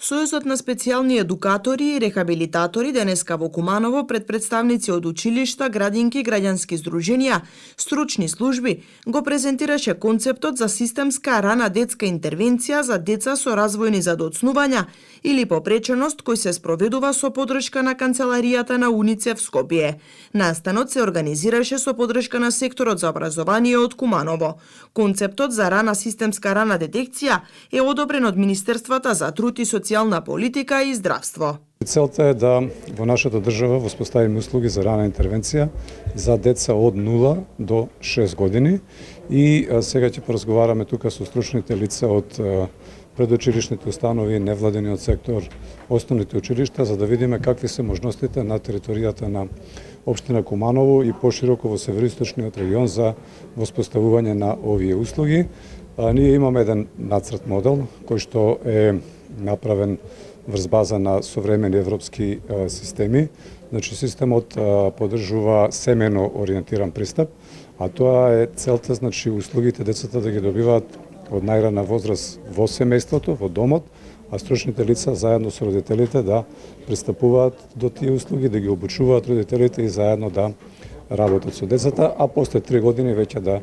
Сојузот на специјални едукатори и рехабилитатори денеска во Куманово пред представници од училишта, градинки, граѓански здруженија, стручни служби го презентираше концептот за системска рана детска интервенција за деца со развојни задоцнувања или попреченост кој се спроведува со подршка на канцеларијата на УНИЦЕФ Скопје. Настанот се организираше со подршка на секторот за образование од Куманово. Концептот за рана системска рана детекција е одобрен од Министерствата за труд и социјална политика и здравство. Целта е да во нашата држава воспоставиме услуги за рана интервенција за деца од 0 до 6 години и сега ќе поразговараме тука со стручните лица од предучилишните установи, невладениот сектор, основните училишта, за да видиме какви се можностите на територијата на општина Куманово и пошироко во североисточниот регион за воспоставување на овие услуги. Ние имаме еден нацрт модел кој што е направен врз база на современи европски системи. Значи, системот поддржува семено ориентиран пристап, а тоа е целта, значи, услугите децата да ги добиваат од најрана возраст во семејството, во домот, а стручните лица заедно со родителите да пристапуваат до тие услуги, да ги обучуваат родителите и заедно да работат со децата, а после 3 години веќе да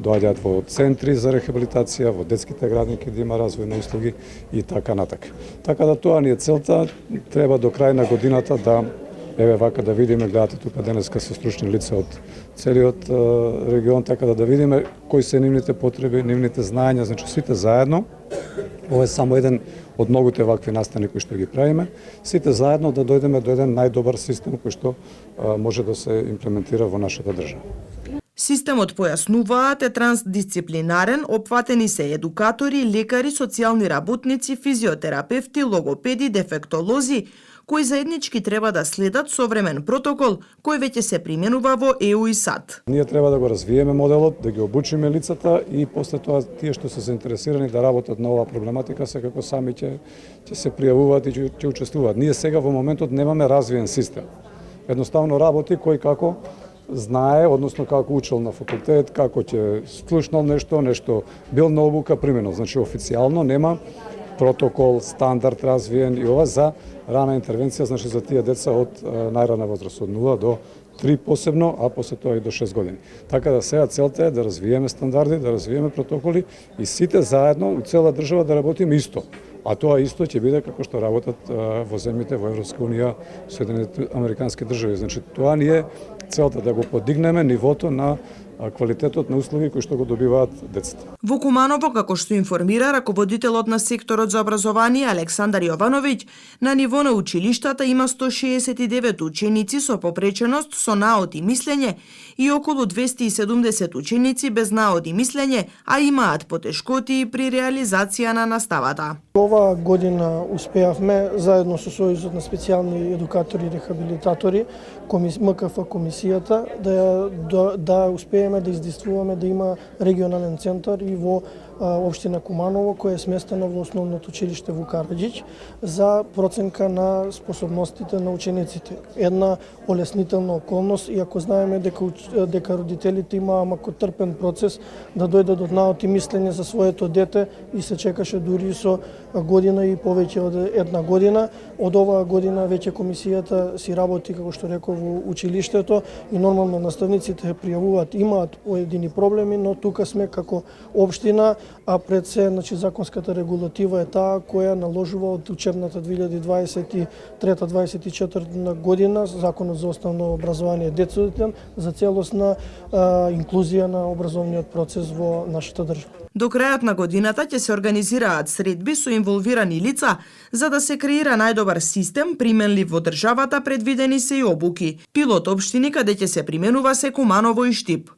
доаѓаат во центри за рехабилитација, во детските градинки да има развојни услуги и така натака. Така да тоа ни е целта, треба до крај на годината да еве вака да видиме, гледате тука денеска со стручни лица од целиот регион, така да видиме кои се нивните потреби, нивните знаења, значи сите заедно. Ова е само еден од многуте вакви настани кои што ги правиме, сите заедно да дојдеме до еден најдобар систем кој што може да се имплементира во нашата држава. Системот, појаснуваат, е трансдисциплинарен, опфатени се едукатори, лекари, социјални работници, физиотерапевти, логопеди, дефектолози, кои заеднички треба да следат современ протокол кој веќе се применува во ЕУ и САД. Ние треба да го развиеме моделот, да ги обучиме лицата и после тоа тие што се заинтересирани да работат на оваа проблематика секако сами ќе се пријавуваат и ќе учествуваат. Ние сега во моментот немаме развиен систем. Едноставно работи кој како знае, односно како учел на факултет, како ќе слушнал нешто бил на обука применил. Значи официјално нема протокол, стандард развиен и ова за рана интервенција, значи за тие деца од најрана возраст, од 0 до 3 посебно, а после тоа и до 6 години. Така да сега целта е да развиеме стандарди, да развиеме протоколи и сите заедно у цела држава да работиме исто. А тоа исто ќе биде како што работат во земјите во Европска унија, Соединените американски држави. Значи тоа ни е целта да го подигнеме нивото на квалитетот на услуги кои што го добиваат децата. Во Куманово, како што информира раководителот на секторот за образование Александар Јовановиќ, на ниво на училиштата има 169 ученици со попреченост со наод и мислење и околу 270 ученици без наод и мислење, а имаат потешкоти при реализација на наставата. Оваа година успеавме заедно со Сојузот на специјални едукатори и рехабилитатори, МКФ комисијата да успееме да издействуваме да има регионален центар и во општина Куманово, која е сместена во основното училиште во Караџич за проценка на способностите на учениците. Една олеснителна околност, иако знаеме дека родителите имаа макотрпен процес да дојдат до наод и мислење за своето дете и се чекаше дури со година и повеќе од една година. Од оваа година веќе комисијата си работи, како што реков, во училиштето и нормално наставниците пријавуваат, имаат поедини проблеми, но тука сме како општина, а пред се, значи, законската регулатива е таа која наложува од учебната 2023-2024 година Законот за основно образование децата за целосна инклузија на образовниот процес во нашата држава. До крајот на годината ќе се организираат средби со инволвирани лица за да се креира најдобар систем применлив во државата, предвидени се и обуки. Пилот општини каде ќе се применува се Куманово и Штип.